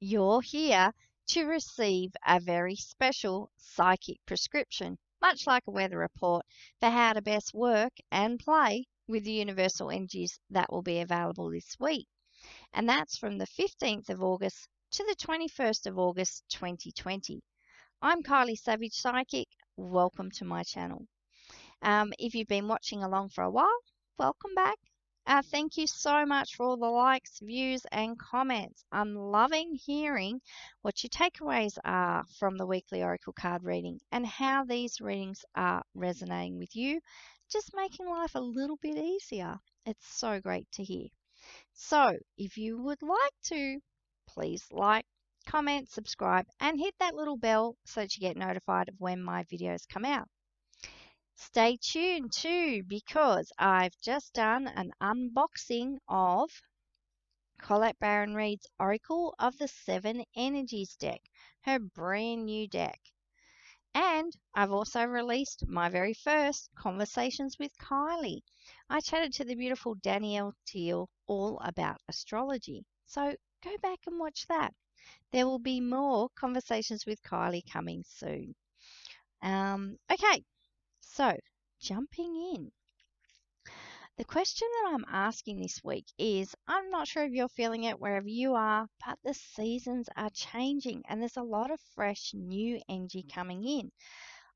You're here to receive a very special psychic prescription, much like a weather report, for how to best work and play with the universal energies that will be available this week. And that's from the 15th of August to the 21st of August 2020. I'm Kylie Savage Psychic. Welcome to my channel. If you've been watching along for a while, welcome back. Thank you so much for all the likes, views, and comments. I'm loving hearing what your takeaways are from the weekly Oracle card reading and how these readings are resonating with you, just making life a little bit easier. It's so great to hear. So, if you would like to, please like, comment, subscribe, and hit that little bell so that you get notified of when my videos come out. Stay tuned too, because I've just done an unboxing of Colette Baron-Reid's Oracle of the Seven Energies deck, her brand new deck. And I've also released my very first Conversations with Kylie. I chatted to the beautiful Danielle Teal all about astrology. So go back and watch that. There will be more Conversations with Kylie coming soon. Okay, so jumping in. The question that I'm asking this week is, I'm not sure if you're feeling it wherever you are, but the seasons are changing and there's a lot of fresh new energy coming in.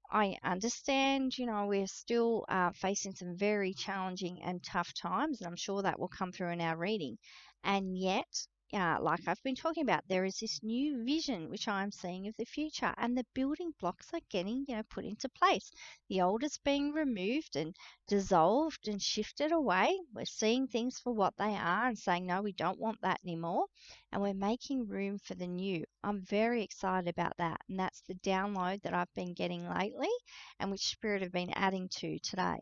I understand, we're still facing some very challenging and tough times, and I'm sure that will come through in our reading. And yet, like I've been talking about, there is this new vision which I'm seeing of the future, and the building blocks are getting, put into place. The old is being removed and dissolved and shifted away. We're seeing things for what they are and saying, no, we don't want that anymore. And we're making room for the new. I'm very excited about that. And that's the download that I've been getting lately and which Spirit have been adding to today.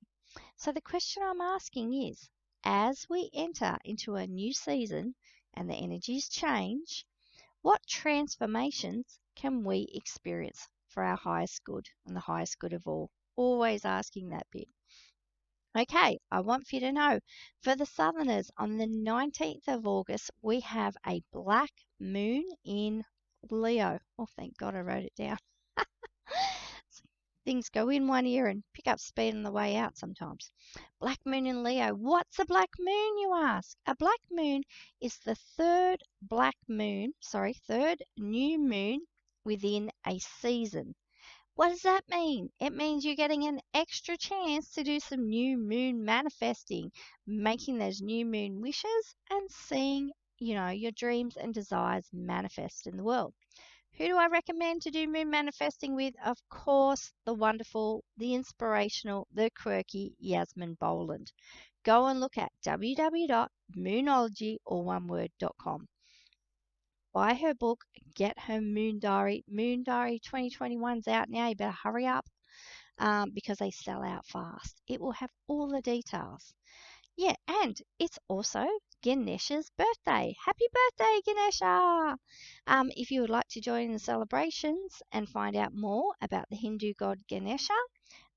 So the question I'm asking is, as we enter into a new season and the energies change, what transformations can we experience for our highest good and the highest good of all? Always asking that bit. Okay, I want for you to know, for the Southerners, on the 19th of August, we have a black moon in Leo. Oh, thank God I wrote it down. Things go in one ear and pick up speed on the way out sometimes. Black moon in Leo. What's a black moon, you ask? A black moon is the third new moon within a season. What does that mean? It means you're getting an extra chance to do some new moon manifesting, making those new moon wishes and seeing, your dreams and desires manifest in the world. Who do I recommend to do moon manifesting with? Of course, the wonderful, the inspirational, the quirky Yasmin Boland. Go and look at www.moonology.com. Buy her book, get her Moon Diary. Moon Diary 2021's out now. You better hurry up because they sell out fast. It will have all the details. Yeah, and it's also Ganesha's birthday. Happy birthday, Ganesha! If you would like to join in the celebrations and find out more about the Hindu god Ganesha,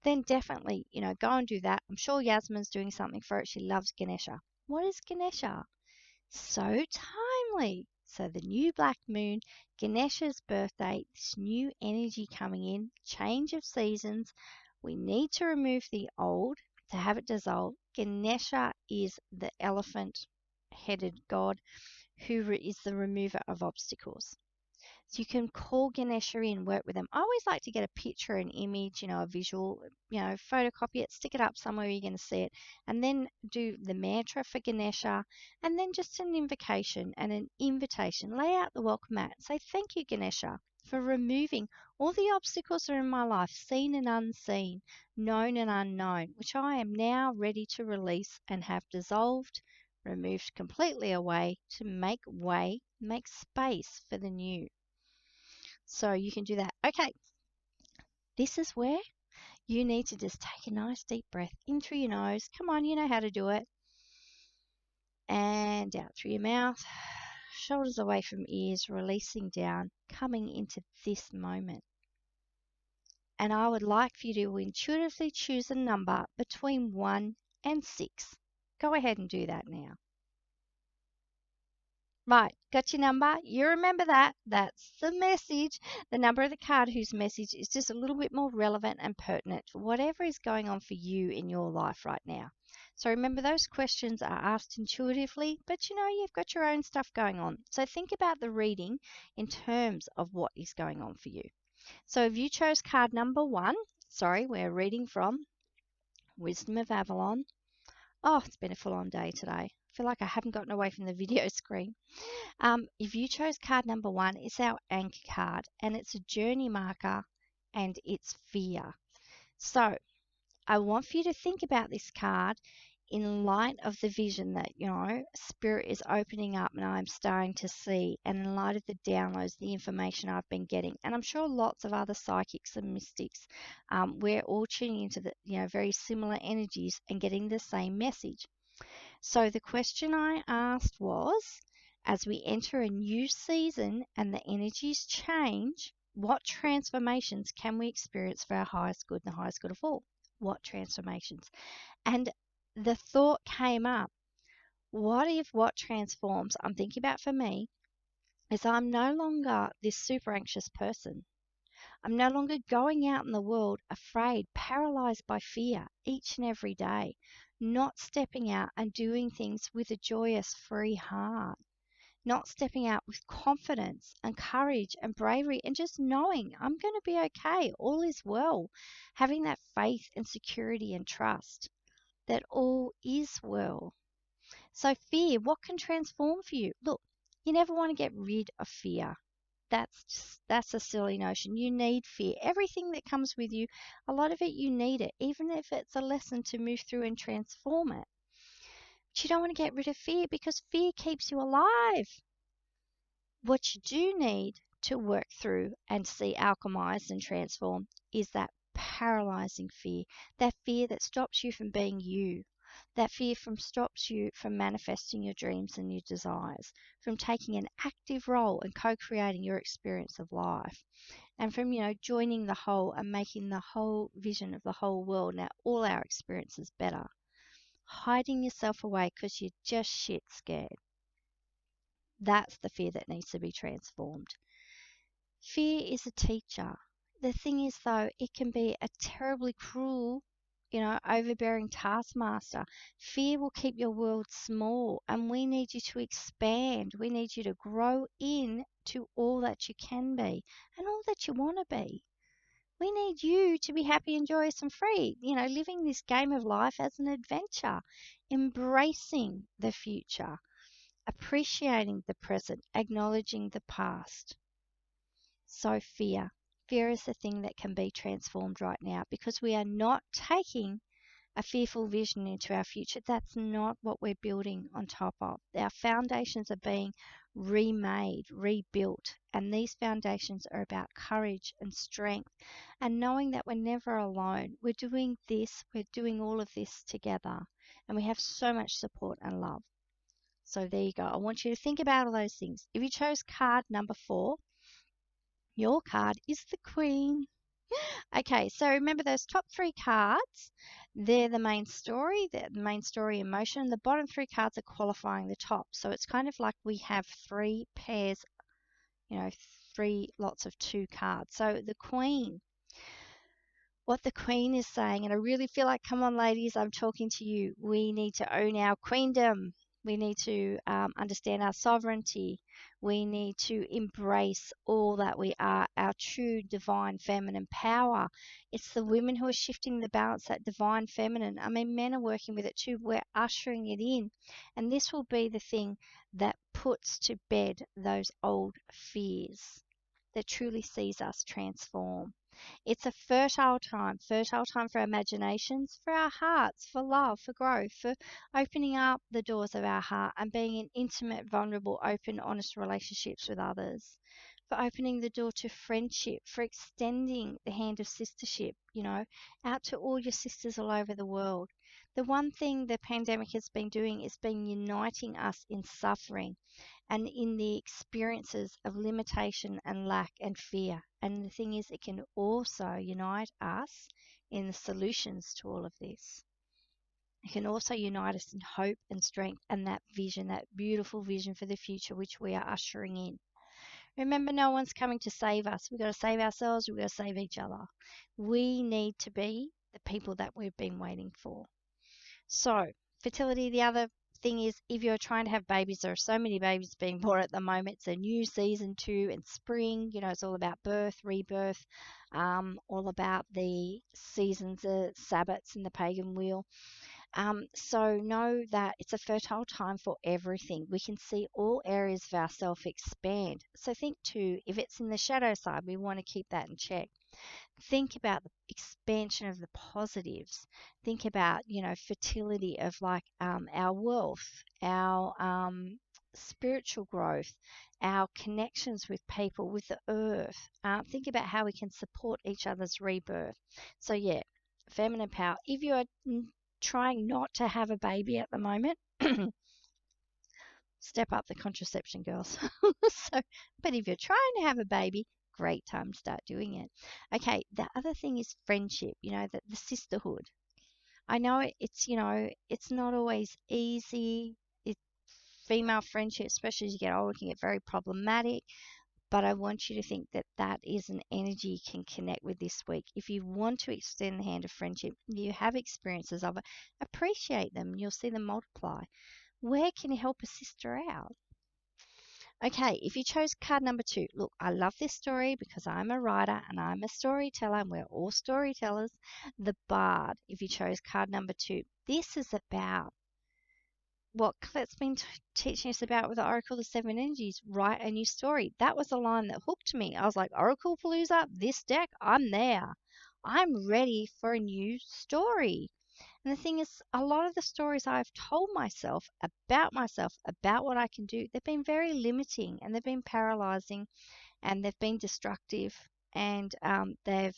then definitely, go and do that. I'm sure Yasmin's doing something for it. She loves Ganesha. What is Ganesha? So timely. So the new black moon, Ganesha's birthday, this new energy coming in, change of seasons. We need to remove the old to have it dissolve. Ganesha is the elephant-headed god who is the remover of obstacles. So you can call Ganesha in, work with them. I always like to get a picture, an image, a visual, photocopy it, stick it up somewhere you're going to see it, and then do the mantra for Ganesha, and then just an invocation and an invitation. Lay out the welcome mat and say, thank you, Ganesha, for removing all the obstacles that are in my life, seen and unseen, known and unknown, which I am now ready to release and have dissolved, removed completely away to make way, make space for the new. So you can do that. Okay, this is where you need to just take a nice deep breath in through your nose. Come on, you know how to do it. And out through your mouth. Shoulders away from ears, releasing down, coming into this moment. And I would like for you to intuitively choose a number between 1 and 6. Go ahead and do that now. Right, got your number. You remember that. That's the message. The number of the card whose message is just a little bit more relevant and pertinent for whatever is going on for you in your life right now. So remember, those questions are asked intuitively, but you've got your own stuff going on. So think about the reading in terms of what is going on for you. So if you chose card number 1, sorry, we're reading from Wisdom of Avalon. Oh, it's been a full on day today. I feel like I haven't gotten away from the video screen. If you chose card number 1, it's our anchor card and it's a journey marker and it's fear. So I want for you to think about this card in light of the vision that, Spirit is opening up and I'm starting to see, and in light of the downloads, the information I've been getting. And I'm sure lots of other psychics and mystics, we're all tuning into the, very similar energies and getting the same message. So the question I asked was, as we enter a new season and the energies change, what transformations can we experience for our highest good and the highest good of all? What transformations? And the thought came up, what if what transforms I'm thinking about for me is I'm no longer this super anxious person. I'm no longer going out in the world afraid, paralyzed by fear each and every day, not stepping out and doing things with a joyous, free heart, not stepping out with confidence and courage and bravery and just knowing I'm going to be okay, all is well, having that faith and security and trust that all is well. So, fear, what can transform for you? Look, you never want to get rid of fear. That's a silly notion. You need fear. Everything that comes with you, a lot of it you need it, even if it's a lesson to move through and transform it. But you don't want to get rid of fear because fear keeps you alive. What you do need to work through and see alchemized and transform is that paralyzing fear, that fear that stops you from being you, that fear stops you from manifesting your dreams and your desires, from taking an active role in co-creating your experience of life, and from joining the whole and making the whole vision of the whole world, now all our experiences, better. Hiding yourself away because you're just shit scared. That's the fear that needs to be transformed. Fear is a teacher. The thing is, though, it can be a terribly cruel, overbearing taskmaster. Fear will keep your world small, and we need you to expand. We need you to grow in to all that you can be and all that you want to be. We need you to be happy and joyous and free, living this game of life as an adventure, embracing the future, appreciating the present, acknowledging the past. So fear. Fear is the thing that can be transformed right now because we are not taking a fearful vision into our future. That's not what we're building on top of. Our foundations are being remade, rebuilt, and these foundations are about courage and strength and knowing that we're never alone. We're doing all of this together, and we have so much support and love. So there you go. I want you to think about all those things. If you chose card number 4, your card is the Queen. Okay, so remember those top 3 cards, they're the main story, in motion. The bottom 3 cards are qualifying the top. So it's kind of like we have 3 pairs, 3 lots of 2 cards. So the Queen, what the Queen is saying, and I really feel like, come on, ladies, I'm talking to you. We need to own our queendom. We need to understand our sovereignty. We need to embrace all that we are, our true divine feminine power. It's the women who are shifting the balance, that divine feminine. I mean, men are working with it too. We're ushering it in. And this will be the thing that puts to bed those old fears, that truly sees us transform. It's a fertile time for our imaginations, for our hearts, for love, for growth, for opening up the doors of our heart and being in intimate, vulnerable, open, honest relationships with others, for opening the door to friendship, for extending the hand of sistership, out to all your sisters all over the world. The one thing the pandemic has been doing is been uniting us in suffering and in the experiences of limitation and lack and fear. And the thing is, it can also unite us in the solutions to all of this. It can also unite us in hope and strength and that vision, that beautiful vision for the future which we are ushering in. Remember, no one's coming to save us. We've got to save ourselves. We've got to save each other. We need to be the people that we've been waiting for. So, fertility, the other thing is if you're trying to have babies, there are so many babies being born at the moment. It's a new season too, and spring, it's all about birth, rebirth, all about the seasons, the Sabbats in the pagan wheel. So know that it's a fertile time for everything. We can see all areas of ourself expand. So think too, if it's in the shadow side, we want to keep that in check. Think about the expansion of the positives. Think about, fertility of like our wealth, our spiritual growth, our connections with people, with the earth. Think about how we can support each other's rebirth. So, yeah, feminine power. If you are trying not to have a baby at the moment, step up the contraception, girls. But if you're trying to have a baby, great time to start doing it. Okay, the other thing is friendship, the sisterhood. I know it's not always easy. Female friendship, especially as you get older, can get very problematic. But I want you to think that that is an energy you can connect with this week. If you want to extend the hand of friendship, you have experiences of it, appreciate them. You'll see them multiply. Where can you help a sister out? Okay, if you chose card number 2, look, I love this story because I'm a writer and I'm a storyteller and we're all storytellers. The Bard, if you chose card number 2, this is about what Colette's been teaching us about with the Oracle, the Seven Energies, write a new story. That was the line that hooked me. I was like, Oracle Palooza, this deck, I'm there. I'm ready for a new story. And the thing is, a lot of the stories I've told myself, about what I can do, they've been very limiting and they've been paralyzing and they've been destructive and they've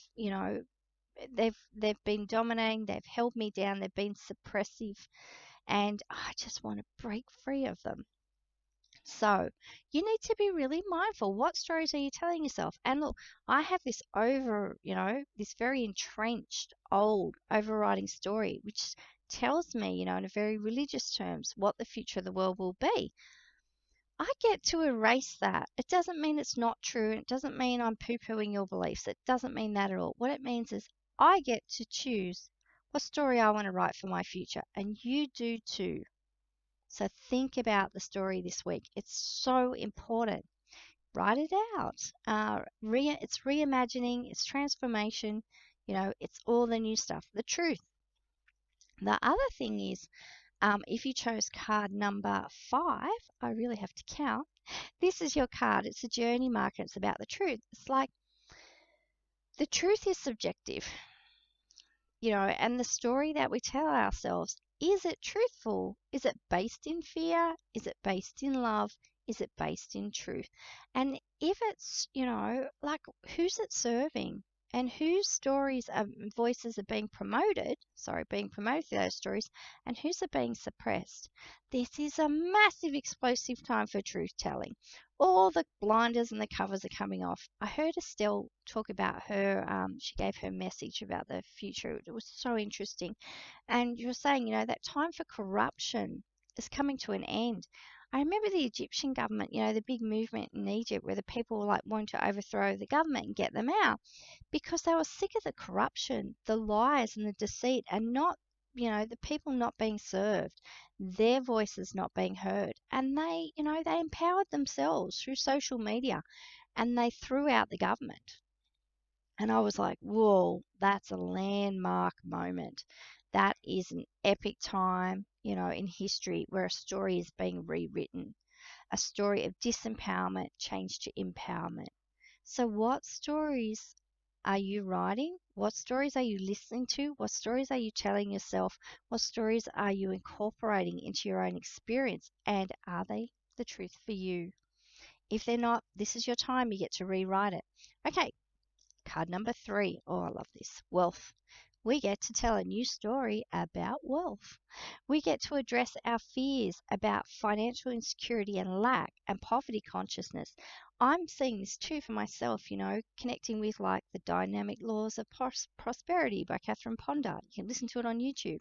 been dominating, they've held me down, they've been suppressive, and I just want to break free of them. So you need to be really mindful. What stories are you telling yourself? And look, I have this this very entrenched, old, overriding story, which tells me, in a very religious terms, what the future of the world will be. I get to erase that. It doesn't mean it's not true. It doesn't mean I'm poo-pooing your beliefs. It doesn't mean that at all. What it means is I get to choose what story I want to write for my future, and you do too. So think about the story this week. It's so important. Write it out. It's reimagining, it's transformation, it's all the new stuff, the truth. The other thing is, if you chose card number 5, I really have to count. This is your card. It's a journey marker. It's about the truth. It's like the truth is subjective, and the story that we tell ourselves, is it truthful? Is it based in fear? Is it based in love? Is it based in truth? And if it's, like who's it serving? And whose stories and voices are being promoted through those stories, and whose are being suppressed. This is a massive explosive time for truth telling. All the blinders and the covers are coming off. I heard Estelle talk about she gave her message about the future. It was so interesting. And you're saying, that time for corruption is coming to an end. I remember the Egyptian government, the big movement in Egypt where the people were like wanting to overthrow the government and get them out because they were sick of the corruption, the lies and the deceit, and not, the people not being served, their voices not being heard. And they empowered themselves through social media and they threw out the government. And I was like, whoa, that's a landmark moment. That is an epic time, in history where a story is being rewritten, a story of disempowerment changed to empowerment. So, what stories are you writing? What stories are you listening to? What stories are you telling yourself? What stories are you incorporating into your own experience? And are they the truth for you? If they're not, this is your time. You get to rewrite it. Okay, card number 3. Oh, I love this. Wealth. We get to tell a new story about wealth. We get to address our fears about financial insecurity and lack and poverty consciousness. I'm seeing this too for myself, connecting with like the dynamic laws of prosperity by Catherine Ponder. You can listen to it on YouTube.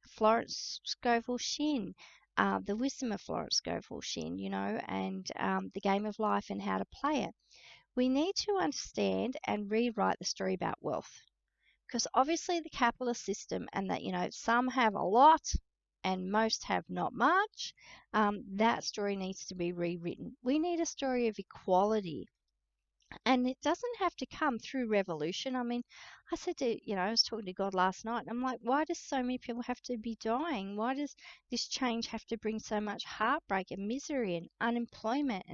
Florence Scovel Shinn, the wisdom of Florence Scovel Shinn, and the game of life and how to play it. We need to understand and rewrite the story about wealth, because obviously the capitalist system, and that some have a lot and most have not much, that story needs to be rewritten. We need a story of equality, and it doesn't have to come through revolution. I mean, I said I was talking to God last night, and I'm like, why does so many people have to be dying? Why does this change have to bring so much heartbreak and misery and unemployment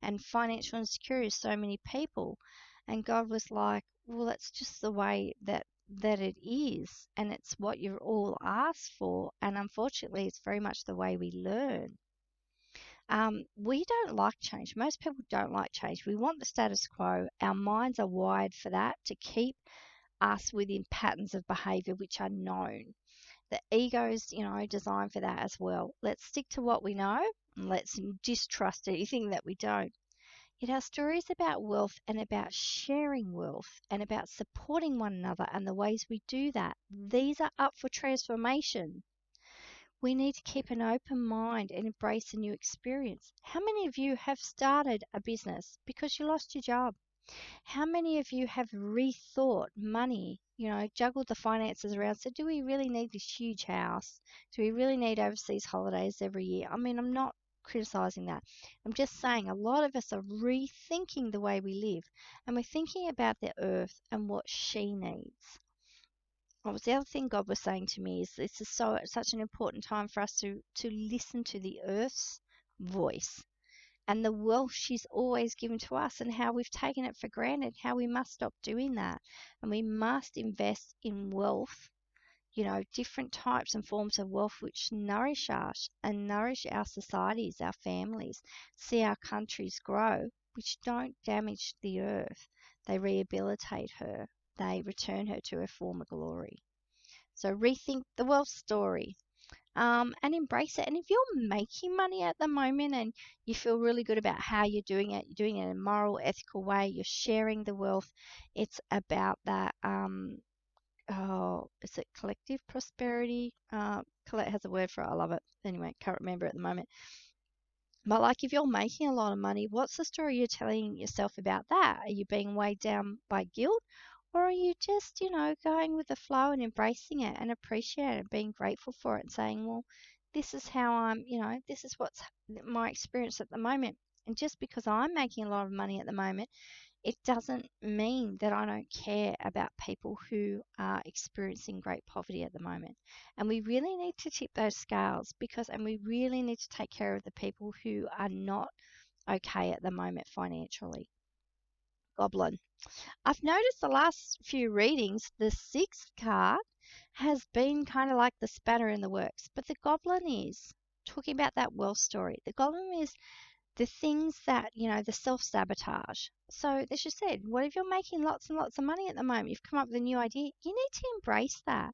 and financial insecurity to so many people? And God was like, well, that's just the way that it is, and it's what you're all asked for, and unfortunately it's very much the way we learn. We don't like change. Most people don't like change. We want the status quo. Our minds are wired for that, to keep us within patterns of behavior which are known. The ego's, designed for that as well. Let's stick to what we know, and let's distrust anything that we don't. Yet our story is about wealth and about sharing wealth and about supporting one another and the ways we do that. These are up for transformation. We need to keep an open mind and embrace a new experience. How many of you have started a business because you lost your job? How many of you have rethought money, juggled the finances around? So, do we really need this huge house? Do we really need overseas holidays every year? I mean, I'm not criticizing that. I'm just saying a lot of us are rethinking the way we live, and we're thinking about the earth and what she needs. What was the other thing God was saying to me is this is such an important time for us to listen to the earth's voice and the wealth she's always given to us, and how we've taken it for granted, how we must stop doing that. And we must invest in wealth, different types and forms of wealth which nourish us and nourish our societies, our families, see our countries grow, which don't damage the earth. They rehabilitate her, they return her to her former glory. So rethink the wealth story, and embrace it. And if you're making money at the moment and you feel really good about how you're doing it in a moral, ethical way, you're sharing the wealth, it's about that. Is it collective prosperity? Colette has a word for it. I love it. Anyway, can't remember at the moment. But like, if you're making a lot of money, what's the story you're telling yourself about that? Are you being weighed down by guilt? Or are you just, going with the flow and embracing it and appreciating it, being grateful for it and saying, well, this is how this is what's my experience at the moment. And just because I'm making a lot of money at the moment, it doesn't mean that I don't care about people who are experiencing great poverty at the moment. And we really need to tip those scales, and we really need to take care of the people who are not okay at the moment financially. Goblin. I've noticed the last few readings, the sixth card has been kind of like the spanner in the works, but the goblin is talking about that wealth story. The goblin is the things that, the self-sabotage. So as you said, what if you're making lots and lots of money at the moment? You've come up with a new idea. You need to embrace that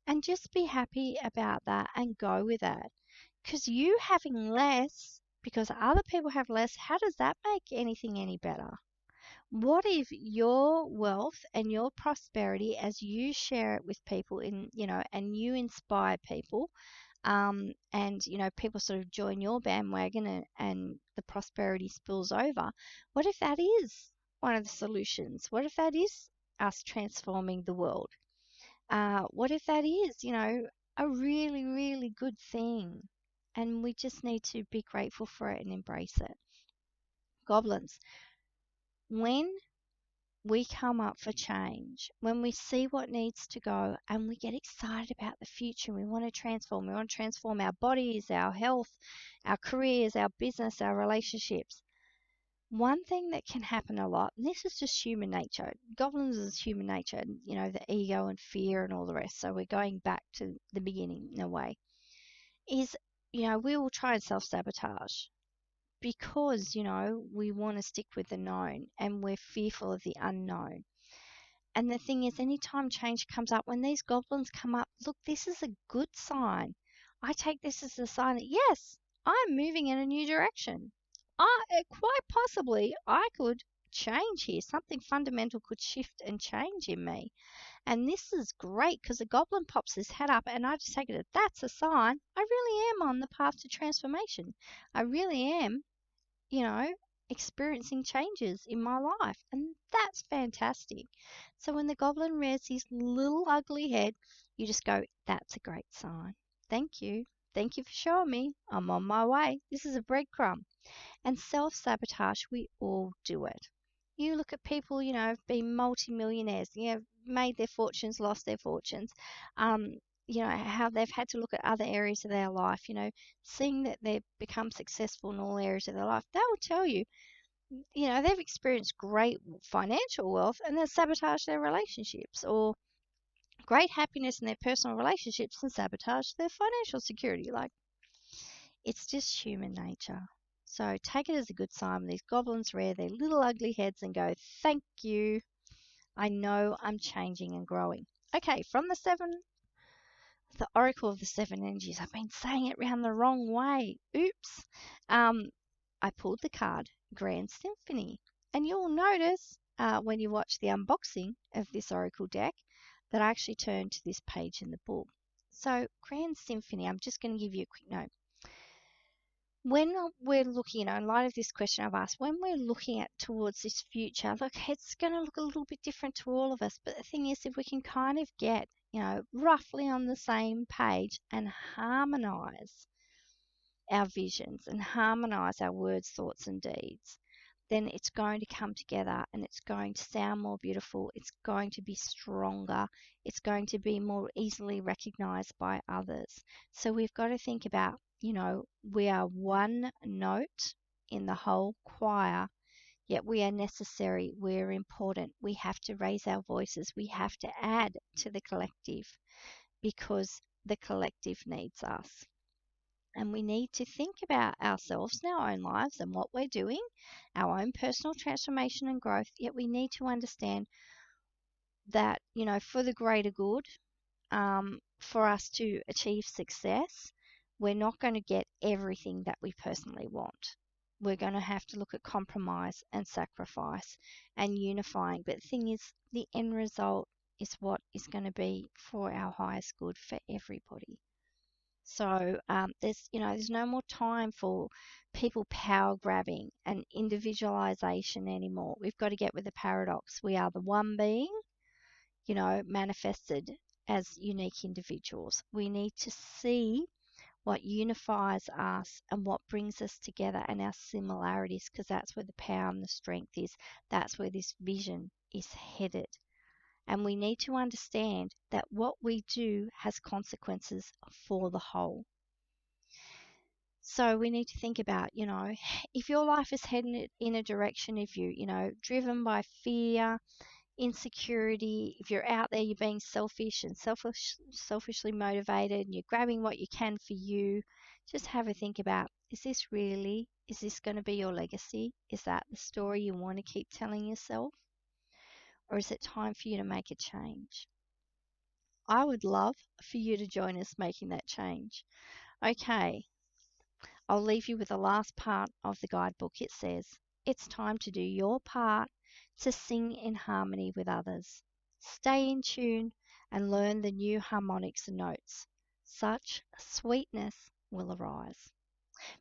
and just be happy about that and go with it. Because you having less, because other people have less, how does that make anything any better? What if your wealth and your prosperity, as you share it with people and you inspire people, and people sort of join your bandwagon, and the prosperity spills over? What if that is one of the solutions? What if that is us transforming the world? What if that is, a really, really good thing? And we just need to be grateful for it and embrace it. Goblins. When we come up for change, when we see what needs to go and we get excited about the future, we want to transform our bodies, our health, our careers, our business, our relationships. One thing that can happen a lot, and this is just human nature, goblins is human nature, the ego and fear and all the rest. So we're going back to the beginning in a way, is, we will try and self-sabotage because, we want to stick with the known and we're fearful of the unknown. And the thing is, anytime change comes up, when these goblins come up, look, this is a good sign. I take this as a sign that, yes, I'm moving in a new direction. Quite possibly, I could change here. Something fundamental could shift and change in me. And this is great because the goblin pops his head up, and I just take it as that's a sign I really am on the path to transformation. I really am, you know, experiencing changes in my life. And that's fantastic. So when the goblin rears his little ugly head, you just go, that's a great sign. Thank you. Thank you for showing me. I'm on my way. This is a breadcrumb. And self sabotage, we all do it. You look at people, have been multimillionaires, made their fortunes, lost their fortunes, um, how they've had to look at other areas of their life, seeing that they've become successful in all areas of their life. They will tell you, they've experienced great financial wealth and then sabotage their relationships, or great happiness in their personal relationships and sabotage their financial security. Like, it's just human nature. So take it as a good sign when these goblins rear their little ugly heads and go, thank you. I know I'm changing and growing. Okay, from the Oracle of the Seven Energies. I've been saying it round the wrong way. Oops. I pulled the card Grand Symphony. And you'll notice when you watch the unboxing of this Oracle deck that I actually turned to this page in the book. So, Grand Symphony, I'm just going to give you a quick note. When we're looking, in light of this question I've asked, when we're looking at towards this future, look, it's going to look a little bit different to all of us. But the thing is, if we can kind of get, roughly on the same page and harmonize our visions and harmonize our words, thoughts, and deeds, then it's going to come together and it's going to sound more beautiful. It's going to be stronger. It's going to be more easily recognized by others. So we've got to think about, we are one note in the whole choir, yet we are necessary. We're important. We have to raise our voices. We have to add to the collective because the collective needs us. And we need to think about ourselves in our own lives and what we're doing, our own personal transformation and growth. Yet we need to understand that, for the greater good, for us to achieve success, we're not going to get everything that we personally want. We're going to have to look at compromise and sacrifice and unifying. But the thing is, the end result is what is going to be for our highest good for everybody. So there's no more time for people power grabbing and individualization anymore. We've got to get with the paradox. We are the one being, manifested as unique individuals. We need to see what unifies us and what brings us together and our similarities, because that's where the power and the strength is. That's where this vision is headed. And we need to understand that what we do has consequences for the whole. So we need to think about, if your life is heading in a direction, if driven by fear, insecurity, if you're out there, you're being selfish and selfishly motivated and you're grabbing what you can for you, just have a think about, is this going to be your legacy? Is that the story you want to keep telling yourself? Or is it time for you to make a change? I would love for you to join us making that change. Okay, I'll leave you with the last part of the guidebook. It says, it's time to do your part to sing in harmony with others. Stay in tune and learn the new harmonics and notes. Such sweetness will arise.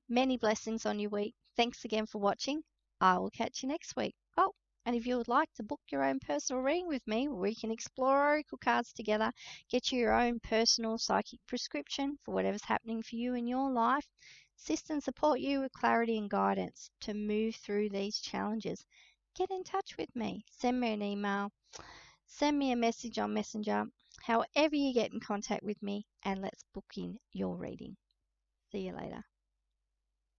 Many blessings on your week. Thanks again for watching. I will catch you next week. Oh, and if you would like to book your own personal reading with me, where we can explore oracle cards together, get you your own personal psychic prescription for whatever's happening for you in your life, assist and support you with clarity and guidance to move through these challenges, get in touch with me. Send me an email, send me a message on Messenger, however you get in contact with me, and let's book in your reading. See you later.